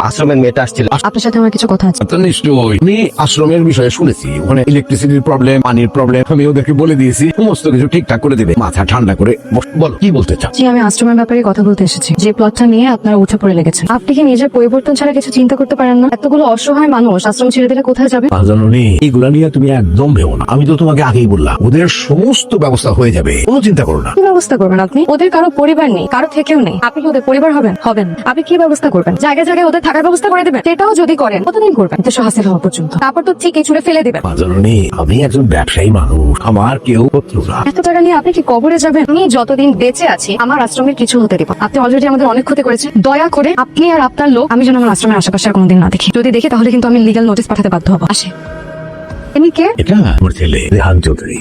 আশ্রমের মেয়েটা আসছিল। আপনার সাথে আমার কিছু কথা আছে। নিশ্চয়ই আমি আশ্রমের বিষয়ে শুনেছি, ওখানে ইলেকট্রিসিটির প্রবলেম, পানির প্রবলেম, আমি ওদেরকে বলে দিয়েছি সমস্ত কিছু ঠিকঠাক করে দিবে। মাথা ঠান্ডা করে বলো কি বলতে চাও। জি, আমি আশ্রমের ব্যাপারে কথা বলতে এসেছি। যে প্লটটা নিয়ে আপনারা উঠে পড়ে লেগেছেন, আপনি কি নিজের পরিবর্তন ছাড়া কিছু চিন্তা করতে পারেন না? এতগুলো অসহায় মানুষ আশ্রম ছেড়ে দিলে কোথায় যাবে? জানি এগুলা নিয়ে তুমি একদম ভেবো না, আমি তো তোমাকে আগেই বললাম ওদের সমস্ত ব্যবস্থা হয়ে যাবে, কোনো চিন্তা করো না। কি ব্যবস্থা করবেন আপনি? ওদের কারো পরিবার নেই, কারো থেকেও নেই। আপনি কি ওদের পরিবার হবেন? হবেন। আপনি কি ব্যবস্থা করবেন? জায়গায় জায়গায় ওদের থাকার ব্যবস্থা করে দেবেন? সেটাও যদি করেন কতদিন করবেন? দেশ হাসিল হওয়া পর্যন্ত। তারপর তো ঠিকই ছুড়ে ফেলে দেবেন। জানি আমি একজন ব্যবসায়ী মানুষ, আমার কেউ শত্রু না। এত টাকা নিয়ে আপনি কি কবরে যাবেন? আমি যতদিন বেঁচে আছি আমার আশ্রমের কিছু হতে দিব। আপনি অলরেডি আমাদের অনেক ক্ষতি করেছেন। দয়া করে আপনি আর আপনার লোক আমি যেন আমার আশ্রমের আশেপাশে আর কোনোদিন না দেখি। যদি দেখি তাহলে কিন্তু আমি লিগ্যাল নোটিশ পাঠাতে বাধ্য হবো। আসে। এমনি কে? এটা আমার ছেলে রেহান চৌধুরী।